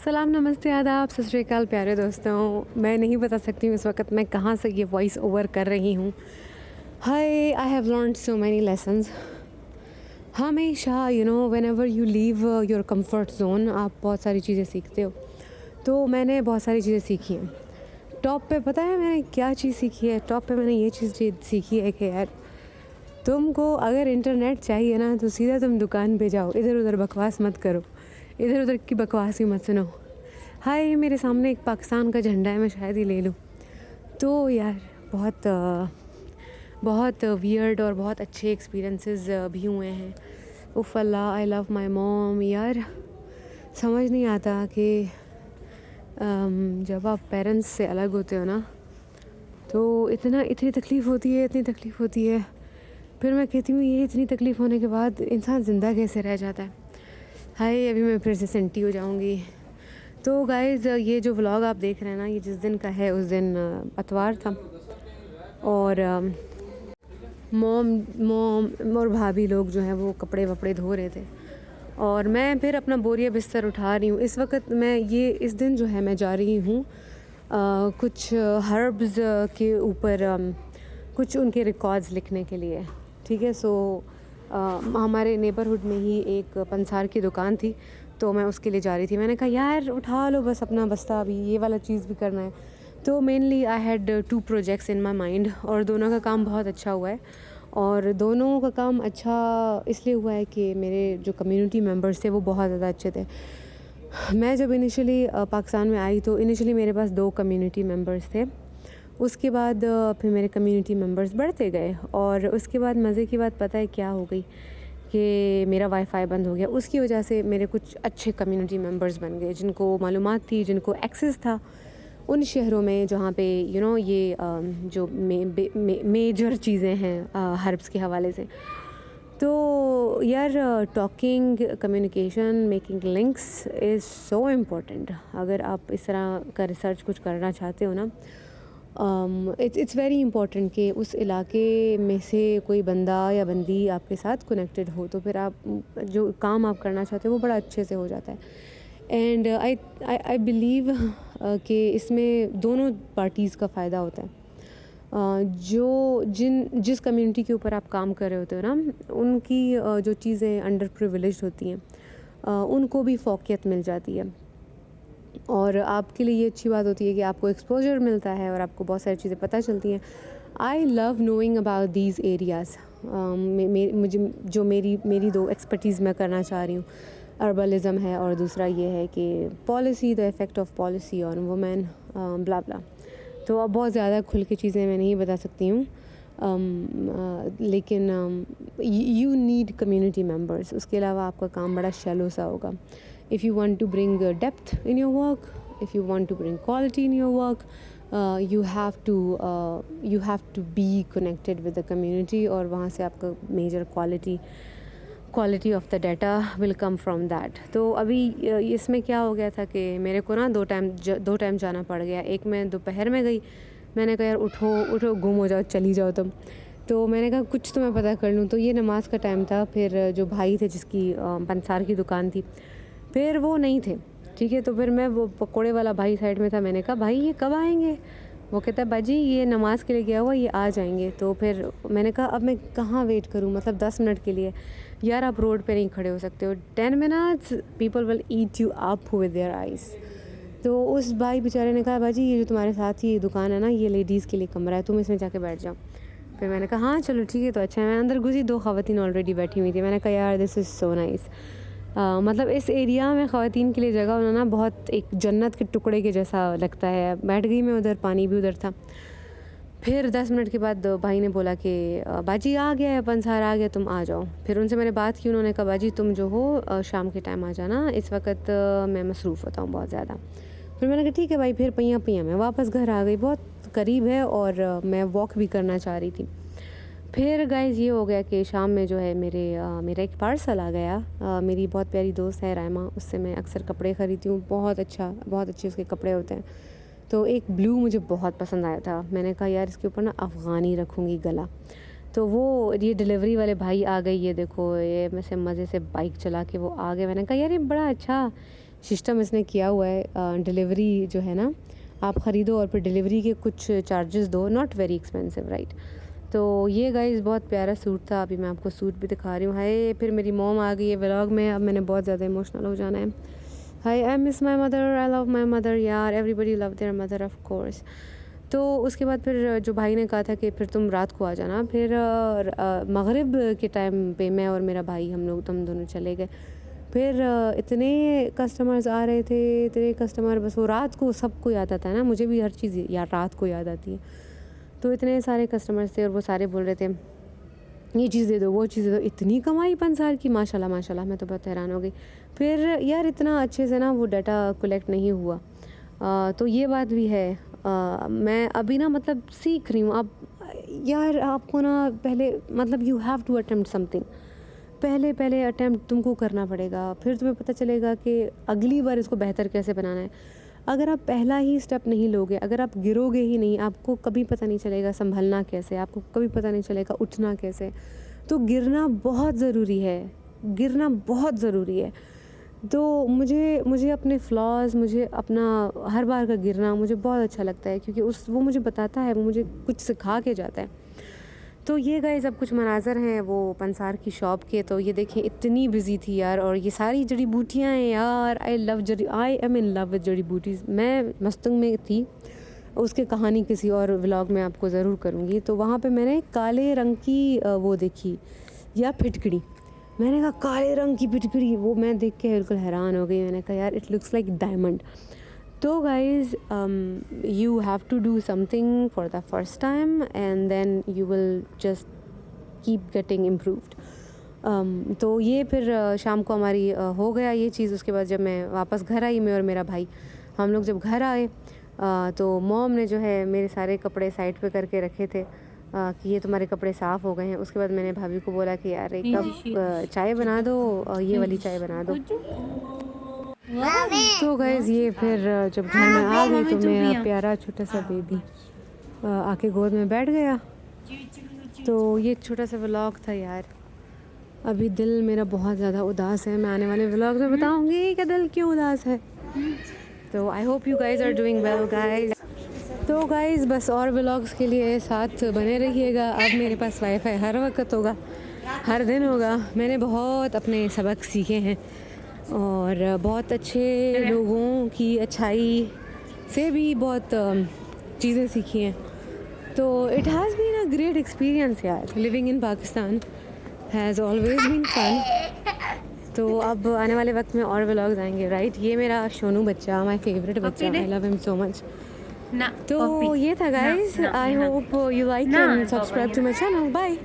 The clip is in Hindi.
सलाम, नमस्ते, आदाब, सत श्री अकाल प्यारे दोस्तों। मैं नहीं बता सकती हूँ इस वक़्त मैं कहाँ से ये वॉइस ओवर कर रही हूँ। Hi, I have learned so many lessons. हमेशा whenever you leave your comfort zone आप बहुत सारी चीज़ें सीखते हो। तो मैंने बहुत सारी चीज़ें सीखी हैं। टॉप पे पता है मैंने क्या चीज़ सीखी है? टॉप पे मैंने ये चीज़ सीखी है कि यार तुमको अगर इंटरनेट चाहिए ना तो सीधा तुम दुकान पे जाओ, इधर उधर बकवास मत करो, इधर उधर की बकवास ही मत सुनो। हाय, मेरे सामने एक पाकिस्तान का झंडा है, मैं शायद ही ले लूँ। तो यार बहुत वियर्ड और बहुत अच्छे एक्सपीरियंसेस भी हुए हैं। उफ़ अल्लाह, आई लव माई मॉम। यार समझ नहीं आता कि जब आप पेरेंट्स से अलग होते हो ना तो इतनी तकलीफ़ होती है। फिर मैं कहती हूँ ये इतनी तकलीफ़ होने के बाद इंसान ज़िंदा कैसे रह जाता है। हाय, अभी मैं फिर से सेंटी हो जाऊँगी। तो गाइज़, ये जो व्लॉग आप देख रहे हैं ना, ये जिस दिन का है उस दिन इतवार था और मॉम और भाभी लोग जो हैं वो कपड़े वपड़े धो रहे थे और मैं फिर अपना बोरिया बिस्तर उठा रही हूँ। इस वक्त मैं इस दिन जो है मैं जा रही हूँ कुछ हर्ब्स के ऊपर कुछ उनके रिकॉर्ड्स लिखने के लिए। ठीक है, सो हमारे नेबरहुड में ही एक पंसार की दुकान थी तो मैं उसके लिए जा रही थी। मैंने कहा यार उठा लो बस अपना बस्ता, अभी ये वाला चीज़ भी करना है। तो mainly I had 2 projects in my mind और दोनों का काम बहुत अच्छा हुआ है। और दोनों का काम अच्छा इसलिए हुआ है कि मेरे जो कम्युनिटी मेंबर्स थे वो बहुत ज़्यादा अच्छे थे। मैं जब इनिशियली पाकिस्तान में आई तो इनिशियली मेरे पास 2 कम्युनिटी मेंबर्स थे। उसके बाद फिर मेरे कम्युनिटी मेंबर्स बढ़ते गए और उसके बाद मज़े की बात पता है क्या हो गई कि मेरा वाईफ़ाई बंद हो गया। उसकी वजह से मेरे कुछ अच्छे कम्युनिटी मेंबर्स बन गए जिनको मालूमात थी, जिनको एक्सेस था उन शहरों में जहाँ पे ये जो मेजर चीज़ें हैं हर्ब्स के हवाले से। तो यार talking, communication, making links is so important. अगर आप इस तरह का रिसर्च कुछ करना चाहते हो ना, इट्स वेरी इंपॉर्टेंट कि उस इलाके में से कोई बंदा या बंदी आपके साथ कनेक्टेड हो तो फिर आप जो काम आप करना चाहते हो वो बड़ा अच्छे से हो जाता है। एंड आई बिलीव कि इसमें दोनों पार्टीज़ का फ़ायदा होता है। जिस कम्युनिटी के ऊपर आप काम कर रहे होते हो ना, उनकी जो चीज़ें अंडर प्रिविलेज्ड होती हैं उनको भी फ़ौक़ियत मिल जाती है और आपके लिए ये अच्छी बात होती है कि आपको एक्सपोजर मिलता है और आपको बहुत सारी चीज़ें पता चलती हैं। I love knowing about these areas. मुझे जो मेरी 2 एक्सपर्टीज़ मैं करना चाह रही हूँ, अर्बलिज़म है और दूसरा ये है कि policy, the effect of policy on women, blah blah. तो अब बहुत ज़्यादा खुल के चीज़ें मैं नहीं बता सकती हूँ, लेकिन यू नीड कम्युनिटी मेंबर्स। उसके अलावा आपका काम बड़ा शैलो सा होगा। If you want to bring depth in your work, if you want to bring quality in your work, you have to be connected with the community और वहाँ से आपका major quality of the data will come from that. तो अभी इसमें क्या हो गया था कि मेरे को ना 2 टाइम जाना पड़ गया। एक मैं दोपहर में गई, मैंने कहा यार उठो गुम हो जाओ, चली जाओ तुम। तो मैंने कहा कुछ तो मैं पता कर लूँ। तो ये नमाज का टाइम था। फिर जो भाई थे जिसकी पंसार की दुकान थी, फिर वो नहीं थे। ठीक है, तो फिर मैं वो पकोड़े वाला भाई साइड में था। मैंने कहा भाई ये कब आएंगे? वो कहता है बाजी ये नमाज़ के लिए गया हुआ, ये आ जाएंगे। तो फिर मैंने कहा अब मैं कहाँ वेट करूँ, मतलब 10 मिनट के लिए। यार आप रोड पे नहीं खड़े हो सकते हो, 10 minutes people will eat you up with their eyes. तो उस भाई बेचारे ने कहा बाजी ये जो तुम्हारे साथ ही दुकान है ना, ये लेडीज़ के लिए कमरा है, तुम इसमें जाके बैठ जाओ। फिर मैंने कहा हाँ चलो ठीक है, तो अच्छा है। मैं अंदर घुसी, 2 ख़वातीन ऑलरेडी बैठी हुई थी। मैंने कहा यार दिस इज़ सो नाइस। मतलब इस एरिया में ख़वातीन के लिए जगह होना ना बहुत एक जन्नत के टुकड़े के जैसा लगता है। बैठ गई मैं उधर, पानी भी उधर था। फिर 10 मिनट के बाद भाई ने बोला कि बाजी आ गया है, पंसार आ गया, तुम आ जाओ। फिर उनसे मैंने बात की, उन्होंने कहा बाजी तुम जो हो शाम के टाइम आ जाना, इस वक्त मैं मसरूफ़ होता हूँ बहुत ज़्यादा। फिर मैंने कहा ठीक है भाई। फिर पैया मैं वापस घर आ गई, बहुत करीब है और मैं वॉक भी करना चाह रही थी। फिर गाइज़ ये हो गया कि शाम में जो है मेरा एक पार्सल आ गया। मेरी बहुत प्यारी दोस्त है रायमा, उससे मैं अक्सर कपड़े ख़रीदती हूँ। बहुत अच्छे उसके कपड़े होते हैं। तो एक ब्लू मुझे बहुत पसंद आया था। मैंने कहा यार इसके ऊपर ना अफ़गानी रखूँगी गला। तो वो ये डिलीवरी वाले भाई आ गए, ये देखो ये मैं से मज़े से बाइक चला के वो आ गए। मैंने कहा यार ये बड़ा अच्छा सिस्टम इसने किया हुआ है। डिलीवरी जो है ना, आप ख़रीदो और फिर डिलीवरी के कुछ चार्जेस दो, नॉट वेरी एक्सपेंसिव, राइट। तो ये गाइस बहुत प्यारा सूट था। अभी मैं आपको सूट भी दिखा रही हूँ। हाय, फिर मेरी मॉम आ गई है व्लॉग में। अब मैंने बहुत ज़्यादा इमोशनल हो जाना है। Hi, I miss my mother, I love my mother यार, everybody love their mother of course. तो उसके बाद फिर जो भाई ने कहा था कि फिर तुम रात को आ जाना, फिर मगरिब के टाइम पे मैं और मेरा भाई हम दोनों चले गए। फिर इतने कस्टमर्स आ रहे थे, इतने कस्टमर, बस वो रात को सबको याद आता है ना, मुझे भी हर चीज़ यार रात को याद आती है। तो इतने सारे कस्टमर्स थे और वो सारे बोल रहे थे ये चीज़ दे दो, वो चीज़ दे दो। इतनी कमाई पंसार की, माशाल्लाह माशाल्लाह, मैं तो बहुत हैरान हो गई। फिर यार इतना अच्छे से ना वो डाटा कलेक्ट नहीं हुआ। तो ये बात भी है। मैं अभी ना मतलब सीख रही हूँ। अब यार आपको ना पहले मतलब you have to attempt something. पहले अटेम्प्ट तुमको करना पड़ेगा, फिर तुम्हें पता चलेगा कि अगली बार इसको बेहतर कैसे बनाना है। अगर आप पहला ही स्टेप नहीं लोगे, अगर आप गिरोगे ही नहीं, आपको कभी पता नहीं चलेगा संभलना कैसे, आपको कभी पता नहीं चलेगा उठना कैसे। तो गिरना बहुत ज़रूरी है, गिरना बहुत ज़रूरी है। तो मुझे अपने फ्लॉज़, मुझे अपना हर बार का गिरना मुझे बहुत अच्छा लगता है, क्योंकि वो मुझे बताता है, वो मुझे कुछ सिखा के जाता है। तो ये गाइस अब कुछ मनाज़र हैं वो पंसार की शॉप के। तो ये देखिए इतनी बिज़ी थी यार, और ये सारी जड़ी बूटियाँ हैं यार। I am in love with जड़ी बूटीज़। मैं मस्तंग में थी, उसके कहानी किसी और व्लॉग में आपको ज़रूर करूँगी। तो वहाँ पे मैंने काले रंग की वो देखी, या फिटकड़ी। मैंने कहा काले रंग की फिटकड़ी, वो मैं देख के बिल्कुल हैरान हो गई। मैंने कहा यार इट लुक्स लाइक डायमंड। तो guys you have to do something for the first time and then you will just keep getting improved. तो ये फिर शाम को हमारी हो गया ये चीज़। उसके बाद जब मैं वापस घर आई, मैं और मेरा भाई, हम लोग जब घर आए तो मॉम ने जो है मेरे सारे कपड़े साइड पे करके रखे थे कि ये तुम्हारे कपड़े साफ़ हो गए हैं। उसके बाद मैंने भाभी को बोला कि यार एक कप चाय बना दो, ये वाली चाय बना दो। तो गाइज़ ये फिर जब घर में आ गई तो मेरा प्यारा छोटा सा बेबी आके गोद में बैठ गया। तो ये छोटा सा व्लॉग था यार। अभी दिल मेरा बहुत ज़्यादा उदास है। मैं आने वाले व्लॉग में बताऊंगी कि दिल क्यों उदास है। तो I hope you guys are doing well guys. तो गाइज़ बस और व्लॉग्स के लिए साथ बने रहिएगा। अब मेरे पास वाईफाई हर वक्त होगा, हर दिन होगा। मैंने बहुत अपने सबक सीखे हैं और बहुत अच्छे लोगों की अच्छाई से भी बहुत चीज़ें सीखी हैं। तो it has been a great experience यार। Living in Pakistan has always been fun. तो अब आने वाले वक्त में और व्लॉग्स आएंगे, राइट। ये मेरा शोनू बच्चा, माय फेवरेट बच्चा, I love him so much. तो ये था guys. I hope you like and subscribe to my channel. Bye.